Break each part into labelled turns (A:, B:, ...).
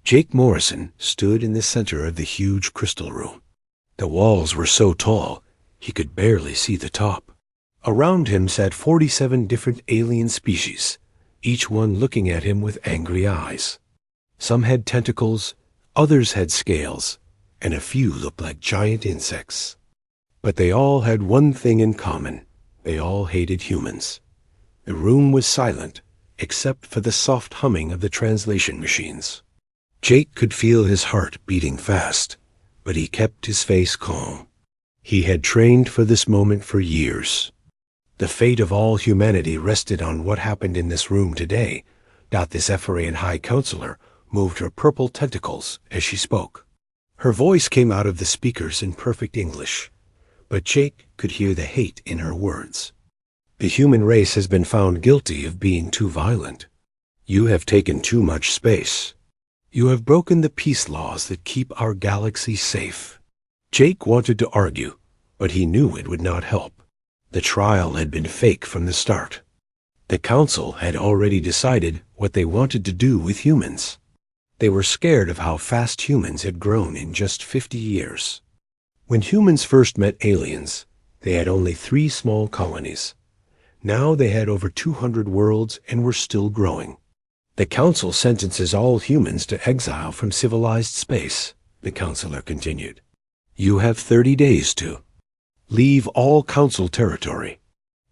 A: Jake Morrison stood in the center of the huge crystal room. The walls were so tall, he could barely see the top. Around him sat 47 different alien species, each one looking at him with angry eyes. Some had tentacles, others had scales, and a few looked like giant insects. But they all had one thing in common. They all hated humans. The room was silent, except for the soft humming of the translation machines. Jake could feel his heart beating fast, but he kept his face calm. He had trained for this moment for years. The fate of all humanity rested on what happened in this room today. The Zephyrian High Counselor moved her purple tentacles as she spoke. Her voice came out of the speakers in perfect English, but Jake could hear the hate in her words. The human race has been found guilty of being too violent. You have taken too much space. You have broken the peace laws that keep our galaxy safe. Jake wanted to argue, but he knew it would not help. The trial had been fake from the start. The Council had already decided what they wanted to do with humans. They were scared of how fast humans had grown in just 50 years. When humans first met aliens, they had only 3 small colonies. Now they had over 200 worlds and were still growing. The Council sentences all humans to exile from civilized space, the Counselor continued. You have 30 days to leave all Council territory.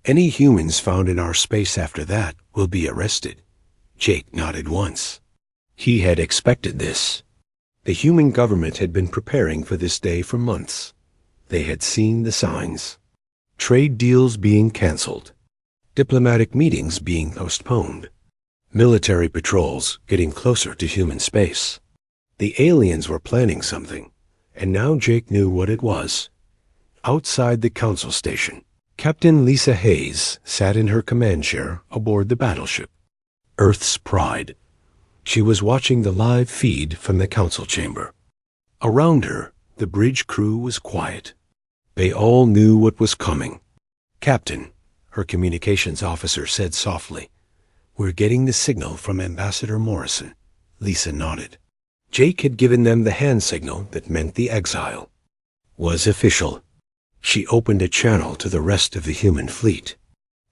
A: Any humans found in our space after that will be arrested. Jake nodded once. He had expected this. The human government had been preparing for this day for months. They had seen the signs. Trade deals being canceled. Diplomatic meetings being postponed. Military patrols getting closer to human space. The aliens were planning something, and now Jake knew what it was. Outside the Council station, Captain Lisa Hayes sat in her command chair aboard the battleship, Earth's Pride. She was watching the live feed from the Council chamber. Around her, the bridge crew was quiet. They all knew what was coming. Captain, her communications officer said softly, we're getting the signal from Ambassador Morrison. Lisa nodded. Jake had given them the hand signal that meant the exile was official. She opened a channel to the rest of the human fleet.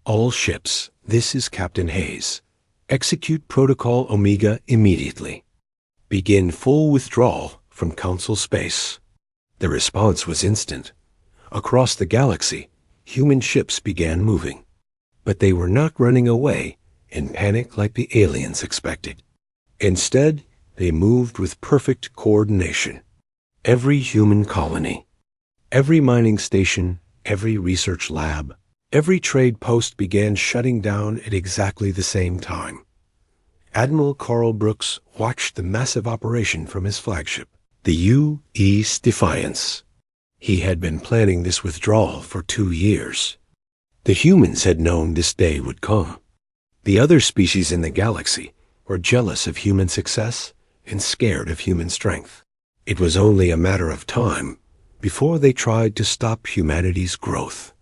A: All ships, this is Captain Hayes. Execute Protocol Omega immediately. Begin full withdrawal from Council space. The response was instant. Across the galaxy, human ships began moving. But they were not running away in panic like the aliens expected. Instead, they moved with perfect coordination. Every human colony, every mining station, every research lab, every trade post began shutting down at exactly the same time. Admiral Carl Brooks watched the massive operation from his flagship, the U.S. Defiance. He had been planning this withdrawal for 2 years. The humans had known this day would come. The other species in the galaxy were jealous of human success and scared of human strength. It was only a matter of time before they tried to stop humanity's growth.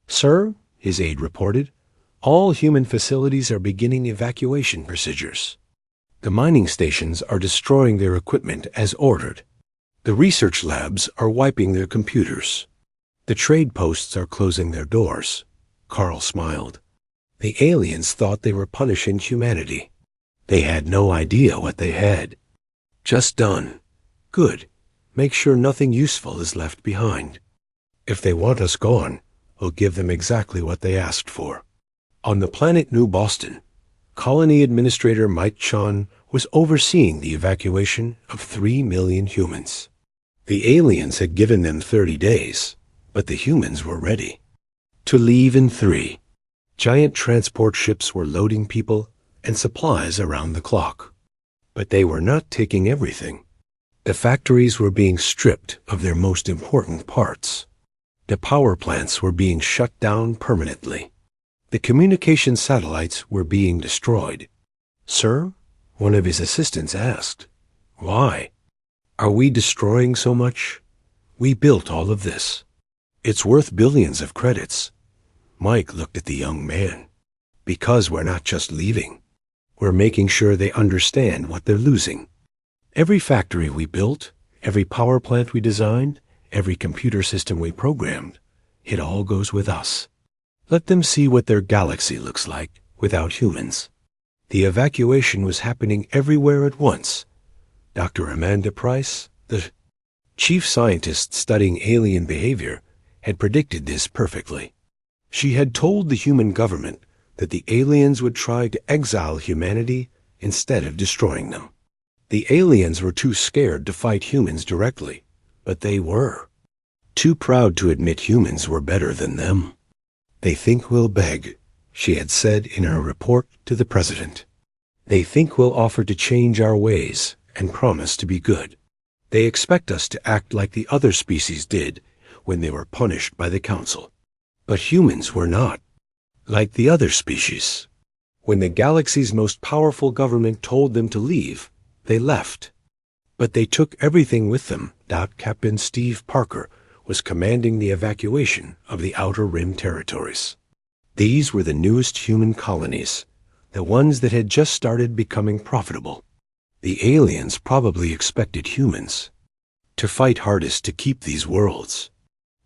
A: Sir, his aide reported, all human facilities are beginning evacuation procedures. The mining stations are destroying their equipment as ordered. The research labs are wiping their computers. The trade posts are closing their doors. Carl smiled. The aliens thought they were punishing humanity. They had no idea what they had. Just done. Good. Make sure nothing useful is left behind. If they want us gone, we'll give them exactly what they asked for. On the planet New Boston, Colony Administrator Mike Chun was overseeing the evacuation of 3 million humans. The aliens had given them 30 days, but the humans were ready to leave in 3. Giant transport ships were loading people and supplies around the clock. But they were not taking everything. The factories were being stripped of their most important parts. The power plants were being shut down permanently. The communication satellites were being destroyed. Sir, one of his assistants asked, why? Are we destroying so much? We built all of this. It's worth billions of credits. Mike looked at the young man. Because we're not just leaving. We're making sure they understand what they're losing. Every factory we built, every power plant we designed, every computer system we programmed, it all goes with us. Let them see what their galaxy looks like without humans. The evacuation was happening everywhere at once. Dr. Amanda Price, the chief scientist studying alien behavior, had predicted this perfectly. She had told the human government that the aliens would try to exile humanity instead of destroying them. The aliens were too scared to fight humans directly, but they were. Too proud to admit humans were better than them. They think we'll beg, she had said in her report to the president. They think we'll offer to change our ways and promise to be good. They expect us to act like the other species did when they were punished by the council. But humans were not. Like the other species. When the galaxy's most powerful government told them to leave, they left. But they took everything with them. Captain Steve Parker was commanding the evacuation of the Outer Rim territories. These were the newest human colonies, the ones that had just started becoming profitable. The aliens probably expected humans to fight hardest to keep these worlds.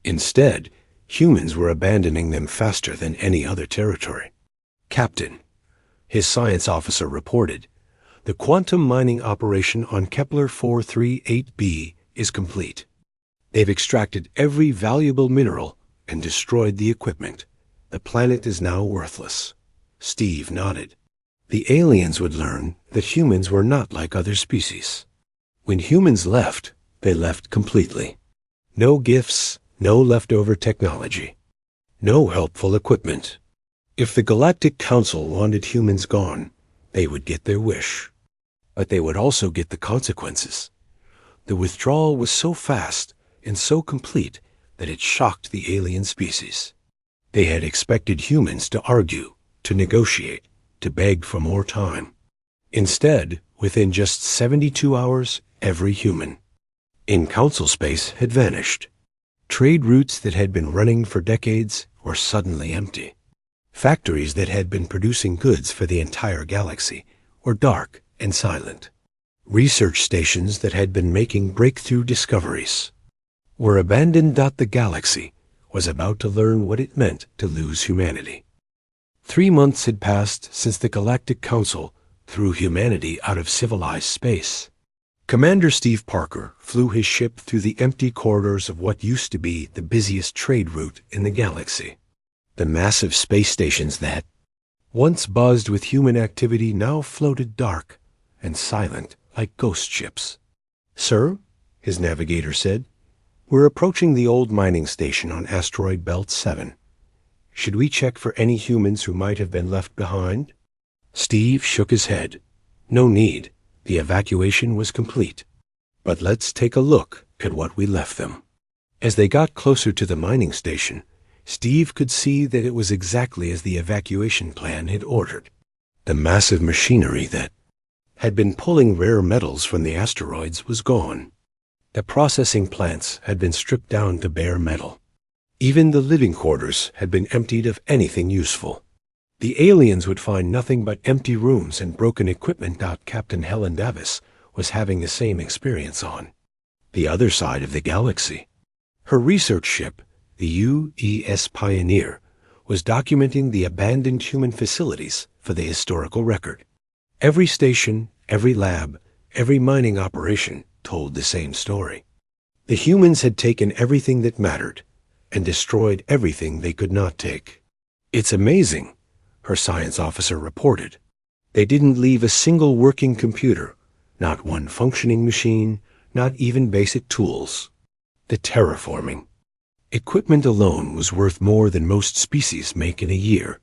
A: Instead, humans were abandoning them faster than any other territory. Captain, his science officer reported, the quantum mining operation on Kepler 438b is complete. They've extracted every valuable mineral and destroyed the equipment. The planet is now worthless. Steve nodded. The aliens would learn that humans were not like other species. When humans left, they left completely. No gifts, no leftover technology, no helpful equipment. If the Galactic Council wanted humans gone, they would get their wish. But they would also get the consequences. The withdrawal was so fast and so complete that it shocked the alien species. They had expected humans to argue, to negotiate, to beg for more time. Instead, within just 72 hours, every human in council space had vanished. Trade routes that had been running for decades were suddenly empty. Factories that had been producing goods for the entire galaxy were dark and silent. Research stations that had been making breakthrough discoveries were abandoned. The galaxy was about to learn what it meant to lose humanity. 3 months had passed since the Galactic Council threw humanity out of civilized space. Commander Steve Parker flew his ship through the empty corridors of what used to be the busiest trade route in the galaxy. The massive space stations that once buzzed with human activity now floated dark and silent like ghost ships. "Sir," his navigator said, "we're approaching the old mining station on asteroid belt 7. Should we check for any humans who might have been left behind?" Steve shook his head. No need. The evacuation was complete. But let's take a look at what we left them. As they got closer to the mining station, Steve could see that it was exactly as the evacuation plan had ordered. The massive machinery that had been pulling rare metals from the asteroids was gone. The processing plants had been stripped down to bare metal. Even the living quarters had been emptied of anything useful. The aliens would find nothing but empty rooms and broken equipment. Captain Helen Davis was having the same experience on the other side of the galaxy. Her research ship, the UES Pioneer, was documenting the abandoned human facilities for the historical record. Every station, every lab, every mining operation told the same story. The humans had taken everything that mattered and destroyed everything they could not take. "It's amazing," her science officer reported. "They didn't leave a single working computer, not one functioning machine, not even basic tools. The terraforming equipment alone was worth more than most species make in a year."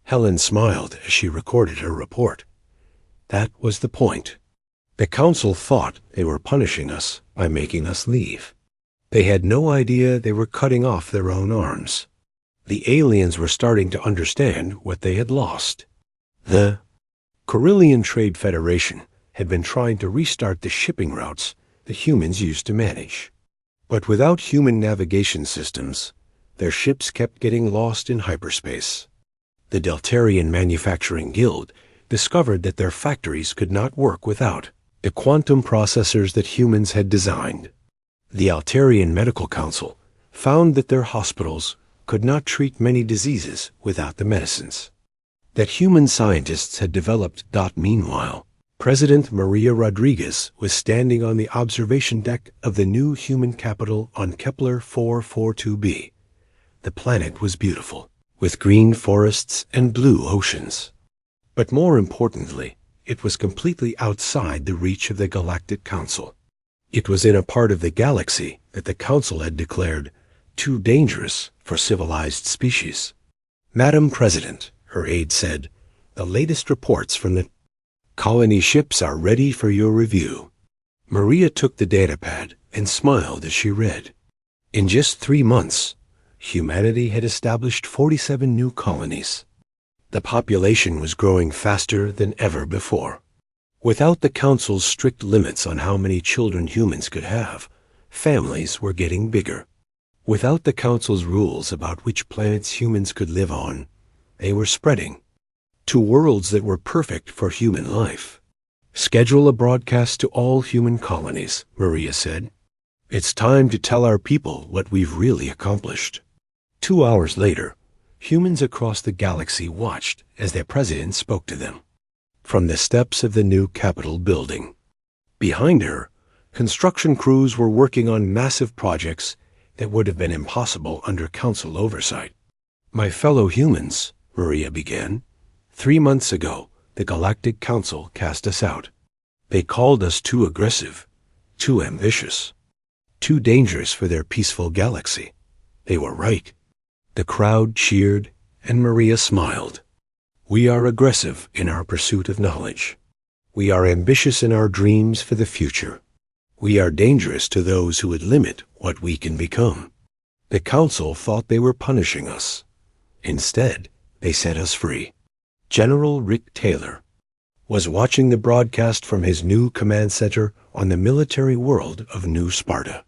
A: Helen smiled as she recorded her report. That was the point. The council thought they were punishing us by making us leave. They had no idea they were cutting off their own arms. The aliens were starting to understand what they had lost. The Corellian Trade Federation had been trying to restart the shipping routes the humans used to manage. But without human navigation systems, their ships kept getting lost in hyperspace. The Deltarian Manufacturing Guild discovered that their factories could not work without the quantum processors that humans had designed. The Altarian Medical Council found that their hospitals could not treat many diseases without the medicines that human scientists had developed. Meanwhile, President Maria Rodriguez was standing on the observation deck of the new human capital on Kepler 442b. The planet was beautiful, with green forests and blue oceans. But more importantly, it was completely outside the reach of the Galactic Council. It was in a part of the galaxy that the Council had declared too dangerous for civilized species. Madam President, her aide said, the latest reports from the colony ships are ready for your review. Maria took the datapad and smiled as she read. In just 3 months, humanity had established 47 new colonies. The population was growing faster than ever before. Without the Council's strict limits on how many children humans could have, families were getting bigger. Without the Council's rules about which planets humans could live on, they were spreading to worlds that were perfect for human life. Schedule a broadcast to all human colonies, Maria said. It's time to tell our people what we've really accomplished. 2 hours later, humans across the galaxy watched as their president spoke to them from the steps of the new Capitol building. Behind her, construction crews were working on massive projects that would have been impossible under Council oversight. My fellow humans, Maria began, 3 months ago, the Galactic Council cast us out. They called us too aggressive, too ambitious, too dangerous for their peaceful galaxy. They were right. The crowd cheered, and Maria smiled. We are aggressive in our pursuit of knowledge. We are ambitious in our dreams for the future. We are dangerous to those who would limit what we can become. The Council thought they were punishing us. Instead, they set us free. General Rick Taylor was watching the broadcast from his new command center on the military world of New Sparta.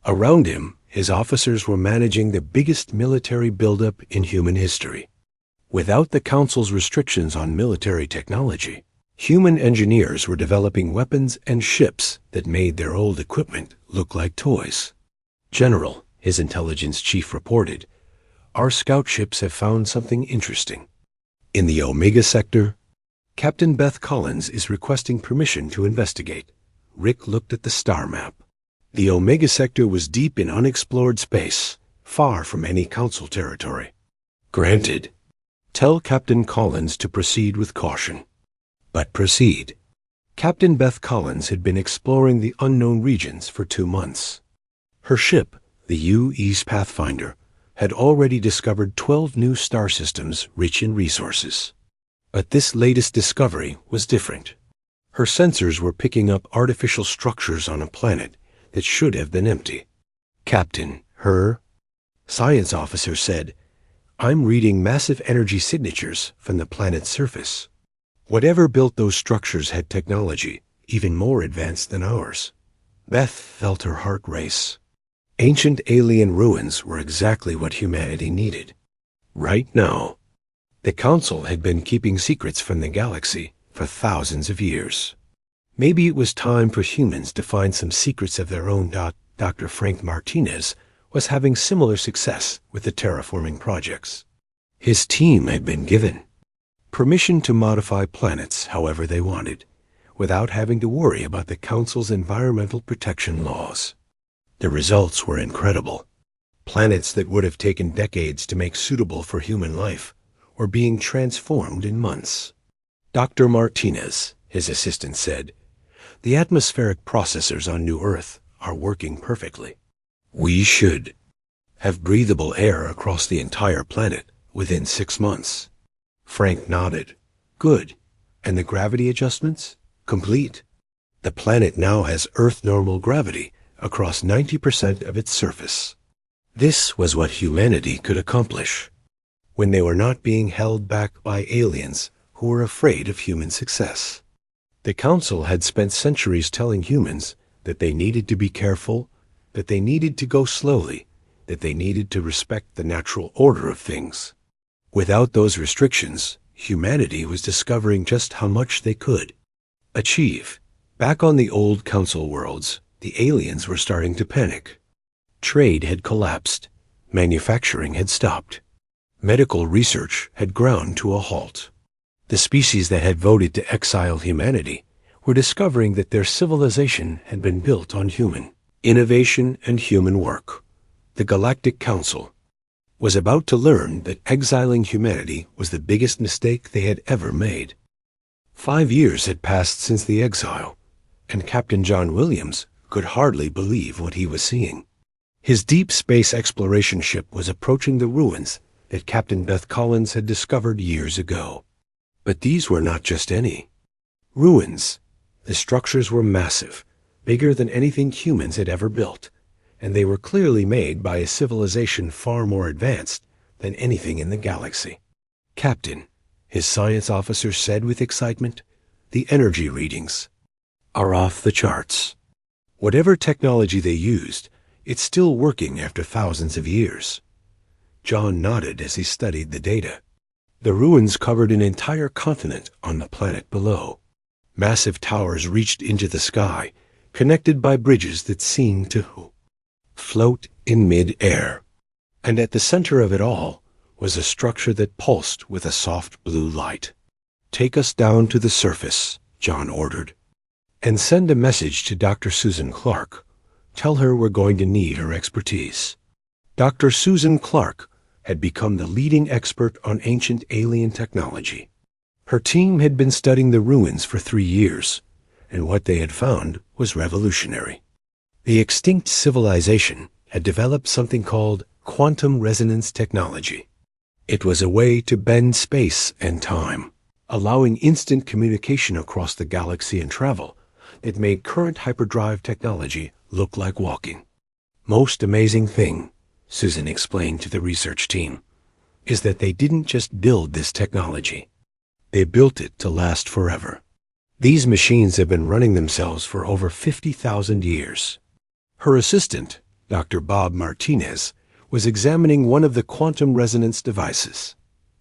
A: Around him, his officers were managing the biggest military buildup in human history. Without the Council's restrictions on military technology, human engineers were developing weapons and ships that made their old equipment look like toys. General, his intelligence chief reported, our scout ships have found something interesting. In the Omega Sector, Captain Beth Collins is requesting permission to investigate. Rick looked at the star map. The Omega Sector was deep in unexplored space, far from any Council territory. Granted. Tell Captain Collins to proceed with caution. But proceed. Captain Beth Collins had been exploring the unknown regions for 2 months. Her ship, the U-East Pathfinder, had already discovered 12 new star systems rich in resources. But this latest discovery was different. Her sensors were picking up artificial structures on a planet that should have been empty. Captain, her science officer said, I'm reading massive energy signatures from the planet's surface. Whatever built those structures had technology even more advanced than ours. Beth felt her heart race. Ancient alien ruins were exactly what humanity needed. Right now, the Council had been keeping secrets from the galaxy for thousands of years. Maybe it was time for humans to find some secrets of their own. Dr. Frank Martinez was having similar success with the terraforming projects. His team had been given permission to modify planets however they wanted, without having to worry about the Council's environmental protection laws. The results were incredible. Planets that would have taken decades to make suitable for human life were being transformed in months. Dr. Martinez, his assistant, said, the atmospheric processors on New Earth are working perfectly. We should have breathable air across the entire planet within 6 months. Frank nodded. Good. And the gravity adjustments? Complete. The planet now has Earth-normal gravity across 90% of its surface. This was what humanity could accomplish when they were not being held back by aliens who were afraid of human success. The Council had spent centuries telling humans that they needed to be careful, that they needed to go slowly, that they needed to respect the natural order of things. Without those restrictions, humanity was discovering just how much they could achieve. Back on the old council worlds, the aliens were starting to panic. Trade had collapsed. Manufacturing had stopped. Medical research had ground to a halt. The species that had voted to exile humanity were discovering that their civilization had been built on human innovation and human work. The Galactic Council was about to learn that exiling humanity was the biggest mistake they had ever made. 5 years had passed since the exile, and Captain John Williams could hardly believe what he was seeing. His deep space exploration ship was approaching the ruins that Captain Beth Collins had discovered years ago. But these were not just any ruins. The structures were massive, bigger than anything humans had ever built, and they were clearly made by a civilization far more advanced than anything in the galaxy. "Captain," his science officer said with excitement, "the energy readings are off the charts. Whatever technology they used, it's still working after thousands of years." John nodded as he studied the data. The ruins covered an entire continent on the planet below. Massive towers reached into the sky, connected by bridges that seemed to float in mid-air. And at the center of it all was a structure that pulsed with a soft blue light. "Take us down to the surface," John ordered, "and send a message to Dr. Susan Clark. Tell her we're going to need her expertise." Dr. Susan Clark had become the leading expert on ancient alien technology. Her team had been studying the ruins for 3 years, and what they had found was revolutionary. The extinct civilization had developed something called quantum resonance technology. It was a way to bend space and time, allowing instant communication across the galaxy and travel that made current hyperdrive technology look like walking. "Most amazing thing," Susan explained to the research team, "is that they didn't just build this technology. They built it to last forever. These machines have been running themselves for over 50,000 years." Her assistant, Dr. Bob Martinez, was examining one of the quantum resonance devices.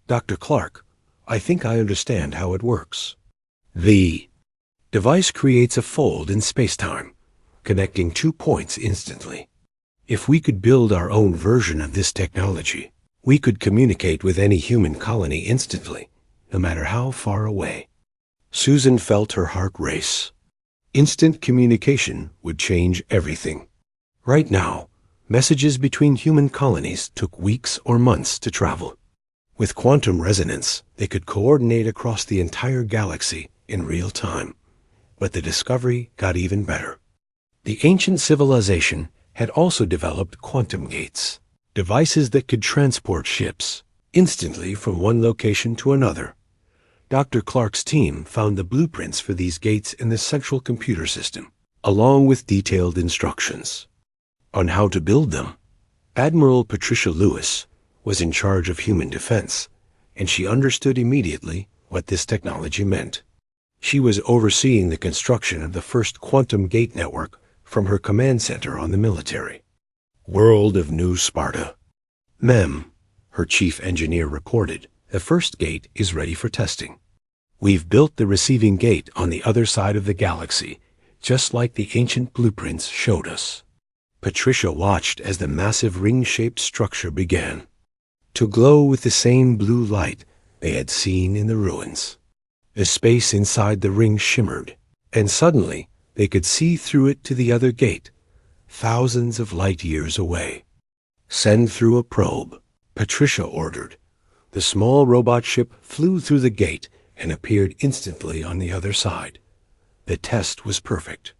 A: "Dr. Clark, I think I understand how it works." The device creates a fold in space-time, connecting 2 points instantly. "If we could build our own version of this technology, we could communicate with any human colony instantly, no matter how far away." Susan felt her heart race. Instant communication would change everything. Right now, messages between human colonies took weeks or months to travel. With quantum resonance, they could coordinate across the entire galaxy in real time. But the discovery got even better. The ancient civilization had also developed quantum gates, devices that could transport ships instantly from one location to another. Dr. Clark's team found the blueprints for these gates in the central computer system, along with detailed instructions on how to build them. Admiral Patricia Lewis was in charge of human defense, and she understood immediately what this technology meant. She was overseeing the construction of the first quantum gate network from her command center on the military world of New Sparta. "Mem," her chief engineer reported, "the first gate is ready for testing. We've built the receiving gate on the other side of the galaxy, just like the ancient blueprints showed us." Patricia watched as the massive ring-shaped structure began to glow with the same blue light they had seen in the ruins. The space inside the ring shimmered, and suddenly they could see through it to the other gate, thousands of light years away. "Send through a probe," Patricia ordered. The small robot ship flew through the gate and appeared instantly on the other side. The test was perfect.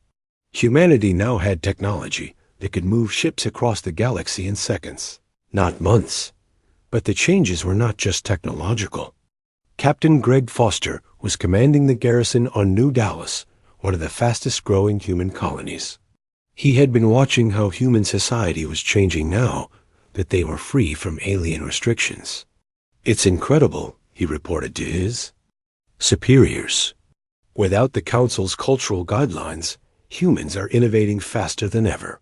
A: Humanity now had technology that could move ships across the galaxy in seconds, not months. But the changes were not just technological. Captain Greg Foster was commanding the garrison on New Dallas, one of the fastest-growing human colonies. He had been watching how human society was changing now that they were free from alien restrictions. "It's incredible," he reported to his superiors. "Without the Council's cultural guidelines, humans are innovating faster than ever.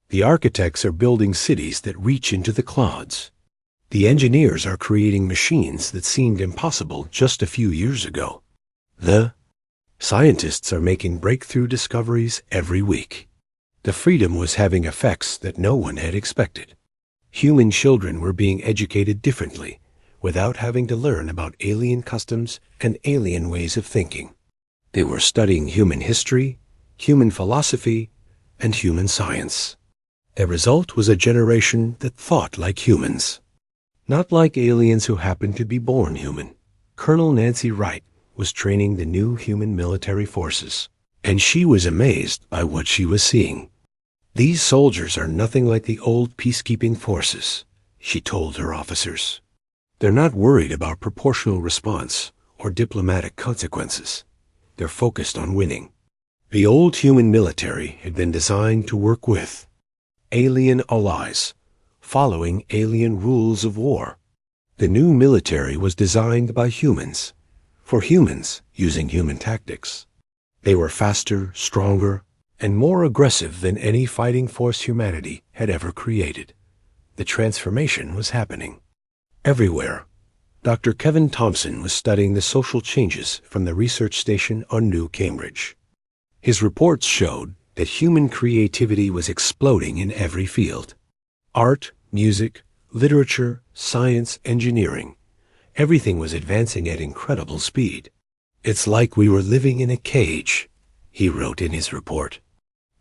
A: The architects are building cities that reach into the clouds. The engineers are creating machines that seemed impossible just a few years ago. The Scientists are making breakthrough discoveries every week. The freedom was having effects that no one had expected. Human children were being educated differently, without having to learn about alien customs and alien ways of thinking. They were studying human history, human philosophy, and human science. The result was a generation that thought like humans. Not like aliens who happened to be born human. Colonel Nancy Wright was training the new human military forces, and she was amazed by what she was seeing. These soldiers are nothing like the old peacekeeping forces, she told her officers. They're not worried about proportional response or diplomatic consequences. They're focused on winning. The old human military had been designed to work with alien allies, following alien rules of war. The new military was designed by humans, for humans using human tactics. They were faster, stronger, and more aggressive than any fighting force humanity had ever created. The transformation was happening. Everywhere, Dr. Kevin Thompson was studying the social changes from the research station on New Cambridge. His reports showed that human creativity was exploding in every field. Art, music, literature, science, engineering. Everything was advancing at incredible speed. It's like we were living in a cage, he wrote in his report.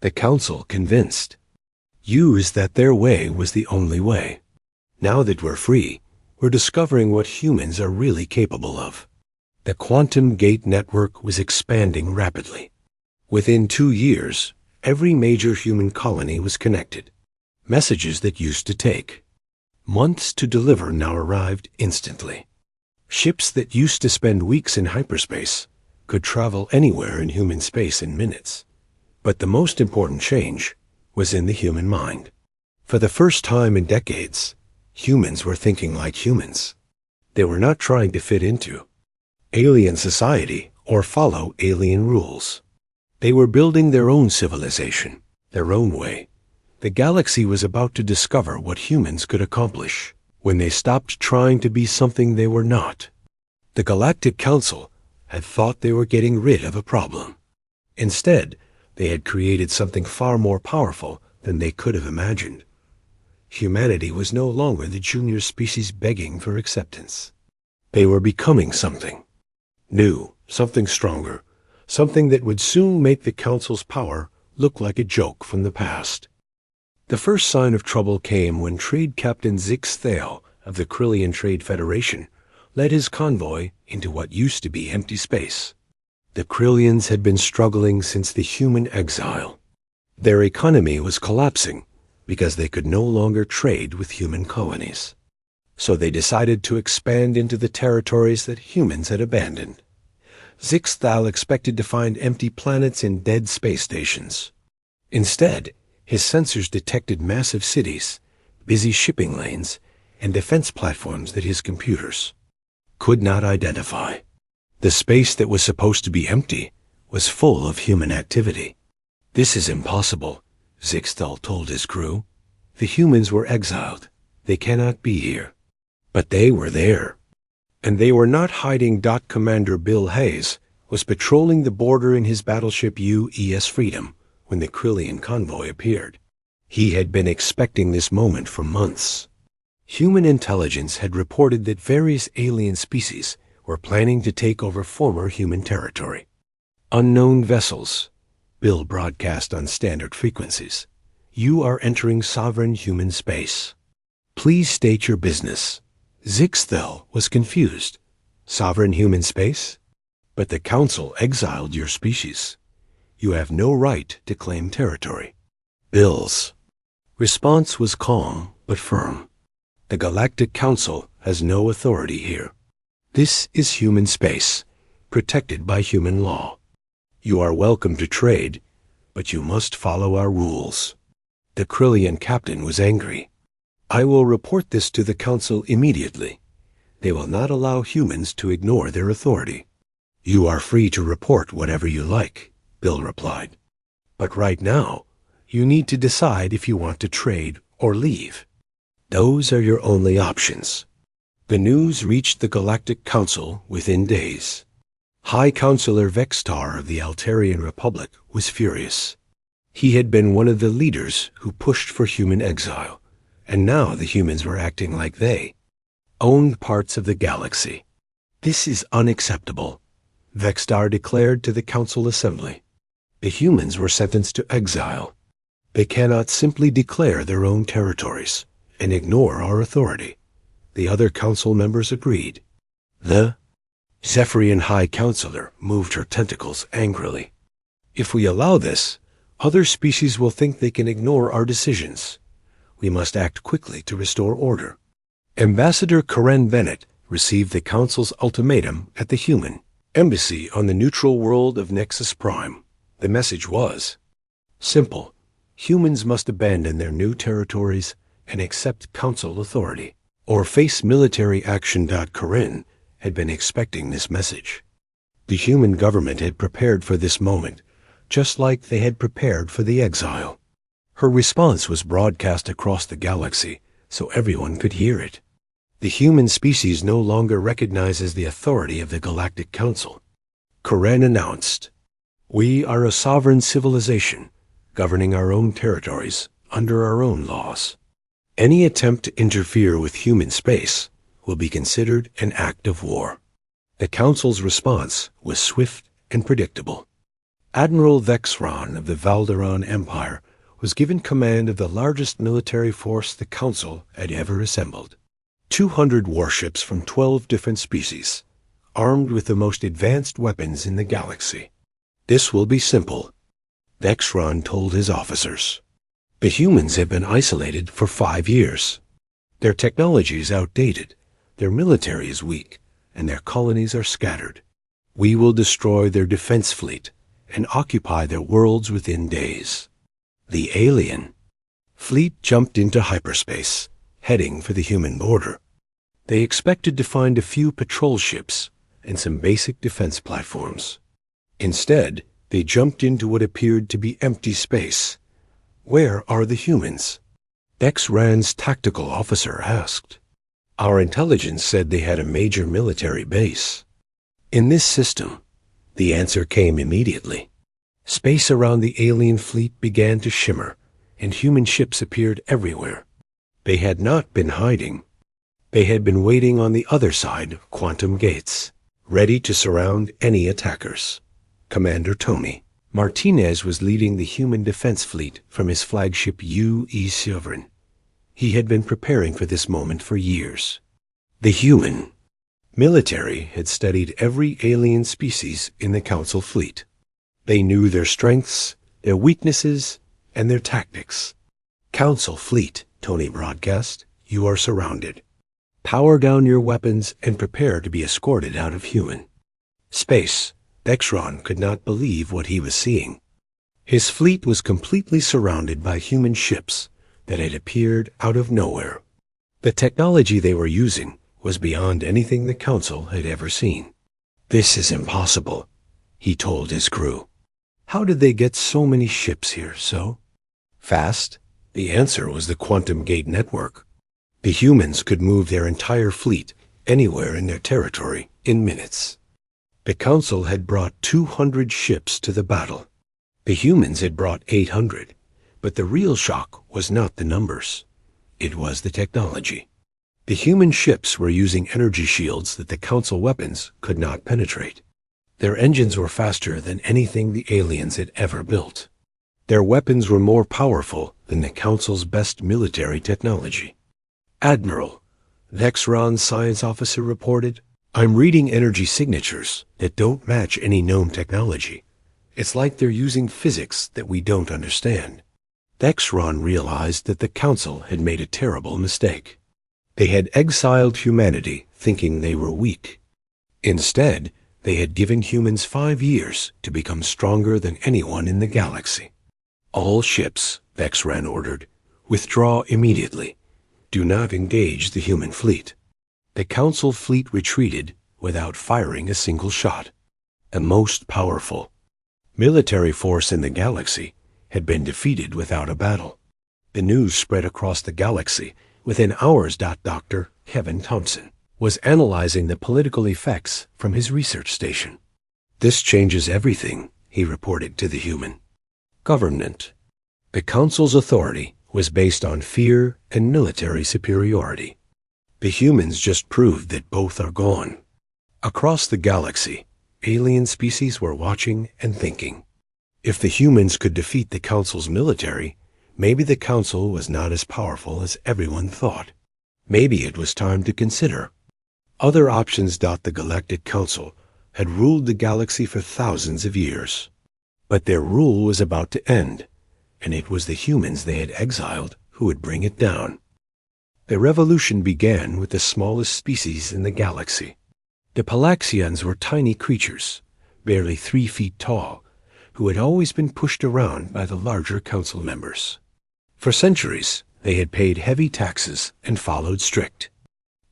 A: The council convinced, used that their way was the only way. Now that we're free, we're discovering what humans are really capable of. The quantum gate network was expanding rapidly. Within 2 years, every major human colony was connected. Messages that used to take months to deliver now arrived instantly. Ships that used to spend weeks in hyperspace could travel anywhere in human space in minutes. But the most important change was in the human mind. For the first time in decades, humans were thinking like humans. They were not trying to fit into alien society or follow alien rules. They were building their own civilization, their own way. The galaxy was about to discover what humans could accomplish when they stopped trying to be something they were not. The Galactic Council had thought they were getting rid of a problem. Instead, they had created something far more powerful than they could have imagined. Humanity was no longer the junior species begging for acceptance. They were becoming something new, something stronger, something that would soon make the Council's power look like a joke from the past. The first sign of trouble came when Trade Captain Zix Thale of the Krillian Trade Federation led his convoy into what used to be empty space. The Krillians had been struggling since the human exile. Their economy was collapsing because they could no longer trade with human colonies. So they decided to expand into the territories that humans had abandoned. Zix Thale expected to find empty planets and dead space stations. Instead, his sensors detected massive cities, busy shipping lanes, and defense platforms that his computers could not identify. The space that was supposed to be empty was full of human activity. "This is impossible," Zix Thale told his crew. "The humans were exiled. They cannot be here." But they were there. And they were not hiding. Commander Bill Hayes was patrolling the border in his battleship UES Freedom when the Krillian convoy appeared. He had been expecting this moment for months. Human intelligence had reported that various alien species were planning to take over former human territory. "Unknown vessels," Bill broadcast on standard frequencies. "You are entering sovereign human space. Please state your business." Zix Thale was confused. "Sovereign human space? But the Council exiled your species. You have no right to claim territory." Bill's response was calm but firm. "The Galactic Council has no authority here. This is human space, protected by human law. You are welcome to trade, but you must follow our rules." The Krillian captain was angry. "I will report this to the Council immediately. They will not allow humans to ignore their authority." "You are free to report whatever you like," Bill replied. "But right now, you need to decide if you want to trade or leave. Those are your only options." The news reached the Galactic Council within days. High Counselor Vextar of the Altarian Republic was furious. He had been one of the leaders who pushed for human exile, and now the humans were acting like they owned parts of the galaxy. This is unacceptable, Vextar declared to the Council Assembly. The humans were sentenced to exile. They cannot simply declare their own territories and ignore our authority. The other council members agreed. The Zephyrian High Counselor moved her tentacles angrily. If we allow this, other species will think they can ignore our decisions. We must act quickly to restore order. Ambassador Karen Bennett received the Council's ultimatum at the human embassy on the neutral world of Nexus Prime. The message was simple. Humans must abandon their new territories and accept Council authority, or face military action. Karen had been expecting this message. The human government had prepared for this moment, just like they had prepared for the exile. Her response was broadcast across the galaxy so everyone could hear it. The human species no longer recognizes the authority of the Galactic Council. Karen announced, "We are a sovereign civilization, governing our own territories under our own laws. Any attempt to interfere with human space will be considered an act of war." The Council's response was swift and predictable. Admiral Vexron of the Valderon Empire was given command of the largest military force the Council had ever assembled. 200 warships from 12 different species, armed with the most advanced weapons in the galaxy. "This will be simple," Vexron told his officers. "The humans have been isolated for 5 years. Their technology is outdated, their military is weak, and their colonies are scattered. We will destroy their defense fleet and occupy their worlds within days." The alien fleet jumped into hyperspace, heading for the human border. They expected to find a few patrol ships and some basic defense platforms. Instead, they jumped into what appeared to be empty space. "Where are the humans?" Vexran's tactical officer asked. "Our intelligence said they had a major military base." In this system, the answer came immediately. Space around the alien fleet began to shimmer, and human ships appeared everywhere. They had not been hiding. They had been waiting on the other side of quantum gates, ready to surround any attackers. Commander Tony Martinez was leading the human defense fleet from his flagship UE Sovereign. He had been preparing for this moment for years. The human military had studied every alien species in the Council fleet. They knew their strengths, their weaknesses, and their tactics. "Council fleet," Tony broadcast, "you are surrounded. Power down your weapons and prepare to be escorted out of human space." Vexron could not believe what he was seeing. His fleet was completely surrounded by human ships that had appeared out of nowhere. The technology they were using was beyond anything the Council had ever seen. "This is impossible," he told his crew. "How did they get so many ships here so fast?" The answer was the quantum gate network. The humans could move their entire fleet anywhere in their territory in minutes. The Council had brought 200 ships to the battle. The humans had brought 800, but the real shock was not the numbers. It was the technology. The human ships were using energy shields that the Council weapons could not penetrate. Their engines were faster than anything the aliens had ever built. Their weapons were more powerful than the Council's best military technology. "Admiral," Vexron's science officer reported, "I'm reading energy signatures that don't match any known technology. It's like they're using physics that we don't understand." Vexron realized that the Council had made a terrible mistake. They had exiled humanity thinking they were weak. Instead, they had given humans 5 years to become stronger than anyone in the galaxy. "All ships," Vexran ordered, "withdraw immediately. Do not engage the human fleet." The Council fleet retreated without firing a single shot. The most powerful military force in the galaxy had been defeated without a battle. The news spread across the galaxy within hours. Dr. Kevin Thompson was analyzing the political effects from his research station. "This changes everything," he reported to the human. Government. The Council's authority was based on fear and military superiority. The humans just proved that both are gone. Across the galaxy, alien species were watching and thinking. If the humans could defeat the Council's military, maybe the Council was not as powerful as everyone thought. Maybe it was time to consider other options. The Galactic Council had ruled the galaxy for thousands of years. But their rule was about to end, and it was the humans they had exiled who would bring it down. The revolution began with the smallest species in the galaxy. The Palaxians were tiny creatures, barely 3 feet tall, who had always been pushed around by the larger council members. For centuries, they had paid heavy taxes and followed strict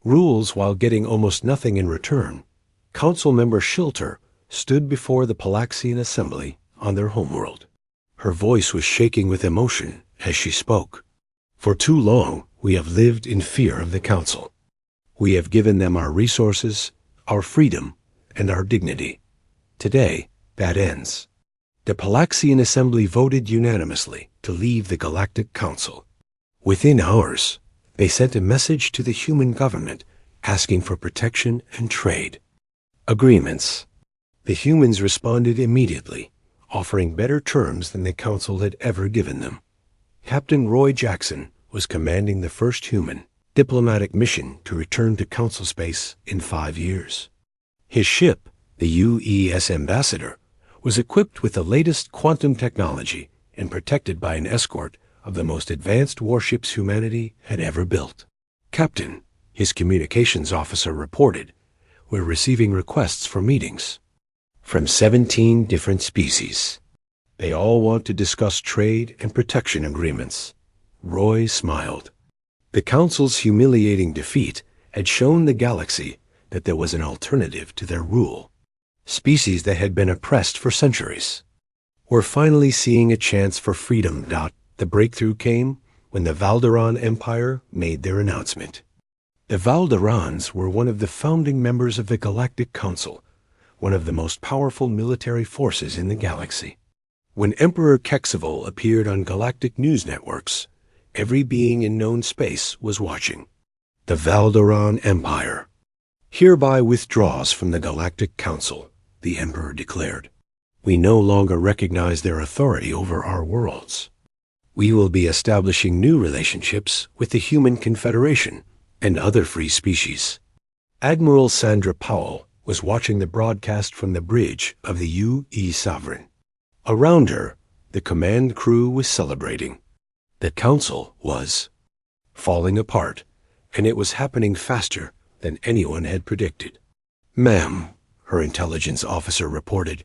A: rules while getting almost nothing in return. Council member Shilter stood before the Palaxian assembly on their homeworld. Her voice was shaking with emotion as she spoke. "For too long, we have lived in fear of the Council. We have given them our resources, our freedom, and our dignity. Today, that ends." The Palaxian Assembly voted unanimously to leave the Galactic Council. Within hours, they sent a message to the human government asking for protection and trade agreements. The humans responded immediately, offering better terms than the Council had ever given them. Captain Roy Jackson was commanding the first human diplomatic mission to return to Council space in 5 years. His ship, the UES Ambassador, was equipped with the latest quantum technology and protected by an escort of the most advanced warships humanity had ever built. "Captain," his communications officer reported, "we're receiving requests for meetings from 17 different species. They all want to discuss trade and protection agreements." Roy smiled. The Council's humiliating defeat had shown the galaxy that there was an alternative to their rule. Species that had been oppressed for centuries were finally seeing a chance for freedom. The breakthrough came when the Valderan Empire made their announcement. The Valderans were one of the founding members of the Galactic Council, one of the most powerful military forces in the galaxy. When Emperor Kexival appeared on galactic news networks, every being in known space was watching. "The Valderan Empire hereby withdraws from the Galactic Council," the Emperor declared. "We no longer recognize their authority over our worlds. We will be establishing new relationships with the Human Confederation and other free species." Admiral Sandra Powell was watching the broadcast from the bridge of the UE Sovereign. Around her, the command crew was celebrating. The Council was falling apart, and it was happening faster than anyone had predicted. "Ma'am," her intelligence officer reported,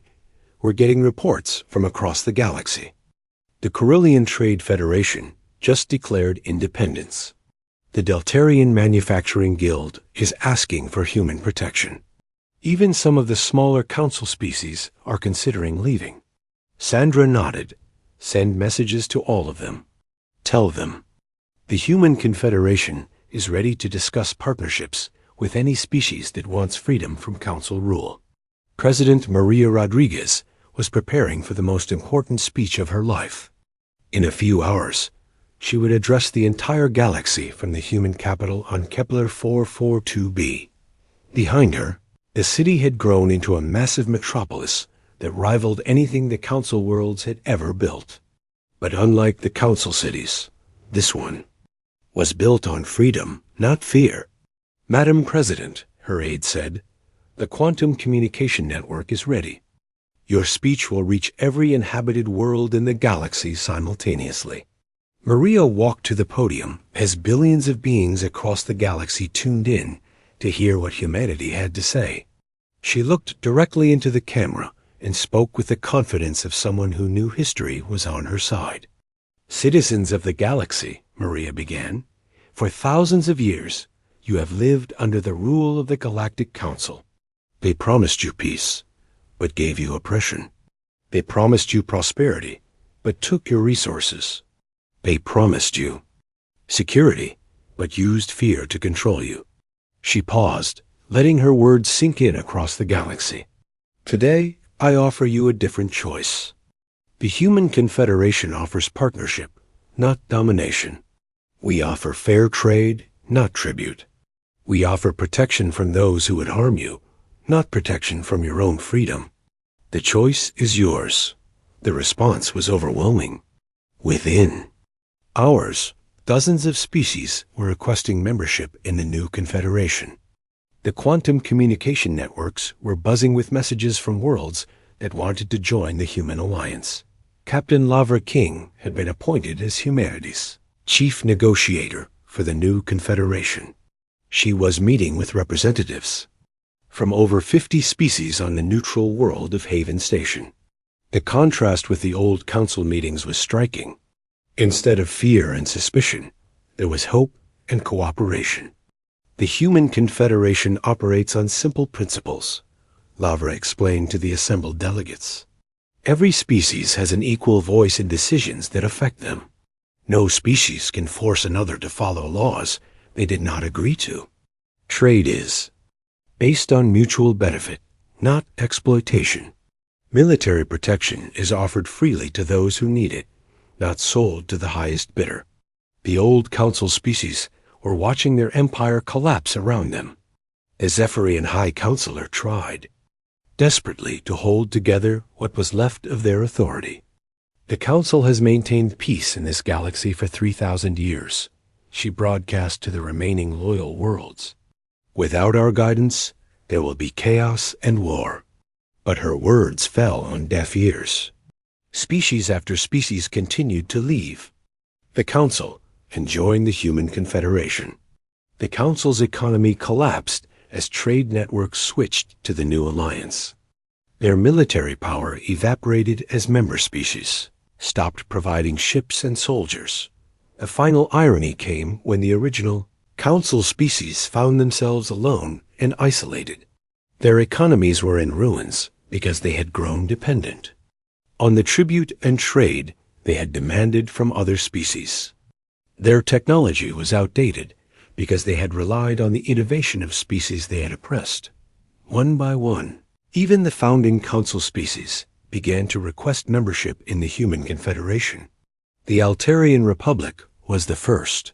A: "we're getting reports from across the galaxy. The Carillion Trade Federation just declared independence. The Deltarian Manufacturing Guild is asking for human protection. Even some of the smaller council species are considering leaving." Sandra nodded. "Send messages to all of them. Tell them the Human Confederation is ready to discuss partnerships with any species that wants freedom from council rule." President Maria Rodriguez was preparing for the most important speech of her life. In a few hours, she would address the entire galaxy from the human capital on Kepler 442b. Behind her, the city had grown into a massive metropolis that rivaled anything the Council worlds had ever built. But unlike the Council cities, this one was built on freedom, not fear. "Madam President," her aide said, "the quantum communication network is ready. Your speech will reach every inhabited world in the galaxy simultaneously." Maria walked to the podium as billions of beings across the galaxy tuned in to hear what humanity had to say. She looked directly into the camera and spoke with the confidence of someone who knew history was on her side. "Citizens of the galaxy," Maria began, "for thousands of years you have lived under the rule of the Galactic Council. They promised you peace, but gave you oppression. They promised you prosperity, but took your resources. They promised you security, but used fear to control you." She paused, letting her words sink in across the galaxy. "Today, I offer you a different choice. The Human Confederation offers partnership, not domination. We offer fair trade, not tribute. We offer protection from those who would harm you, not protection from your own freedom. The choice is yours. The response was overwhelming. Within hours, dozens of species were requesting membership in the new Confederation. The quantum communication networks were buzzing with messages from worlds that wanted to join the Human Alliance. Captain Lavra King had been appointed as humanity's chief negotiator for the new Confederation. She was meeting with representatives from over 50 species on the neutral world of Haven Station. The contrast with the old council meetings was striking. Instead of fear and suspicion, there was hope and cooperation. The Human Confederation operates on simple principles, Lavra explained to the assembled delegates. Every species has an equal voice in decisions that affect them. No species can force another to follow laws they did not agree to. Trade is based on mutual benefit, not exploitation. Military protection is offered freely to those who need it, not sold to the highest bidder. The old council species were watching their empire collapse around them. The Zephyrian High Counselor tried desperately to hold together what was left of their authority. The Council has maintained peace in this galaxy for 3,000 years, she broadcast to the remaining loyal worlds. Without our guidance, there will be chaos and war. But her words fell on deaf ears. Species after species continued to leave the Council and join the Human Confederation. The Council's economy collapsed as trade networks switched to the new alliance. Their military power evaporated as member species stopped providing ships and soldiers. The final irony came when the original Council species found themselves alone and isolated. Their economies were in ruins because they had grown dependent on the tribute and trade they had demanded from other species. Their technology was outdated because they had relied on the innovation of species they had oppressed. One by one, even the founding Council species began to request membership in the Human Confederation. The Altarian Republic was the first,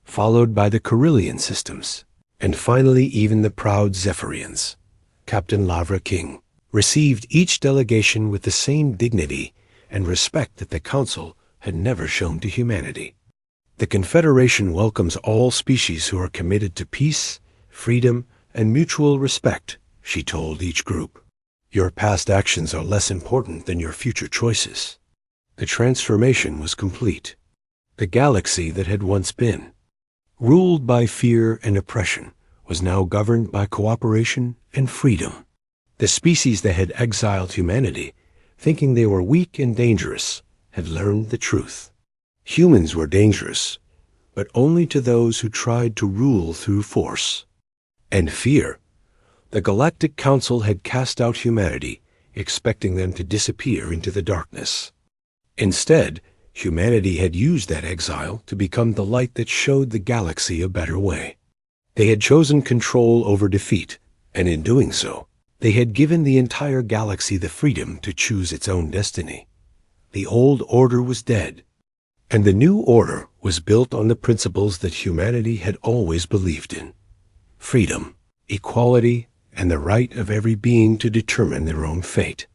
A: followed by the Carillion systems, and finally even the proud Zephyrians. Captain Lavra King received each delegation with the same dignity and respect that the Council had never shown to humanity. The Confederation welcomes all species who are committed to peace, freedom, and mutual respect, she told each group. Your past actions are less important than your future choices. The transformation was complete. The galaxy that had once been ruled by fear and oppression was now governed by cooperation and freedom. The species that had exiled humanity, thinking they were weak and dangerous, had learned the truth. Humans were dangerous, but only to those who tried to rule through force and fear. The Galactic Council had cast out humanity, expecting them to disappear into the darkness. Instead, humanity had used that exile to become the light that showed the galaxy a better way. They had chosen control over defeat, and in doing so, they had given the entire galaxy the freedom to choose its own destiny. The old order was dead, and the new order was built on the principles that humanity had always believed in: freedom, equality, and the right of every being to determine their own fate.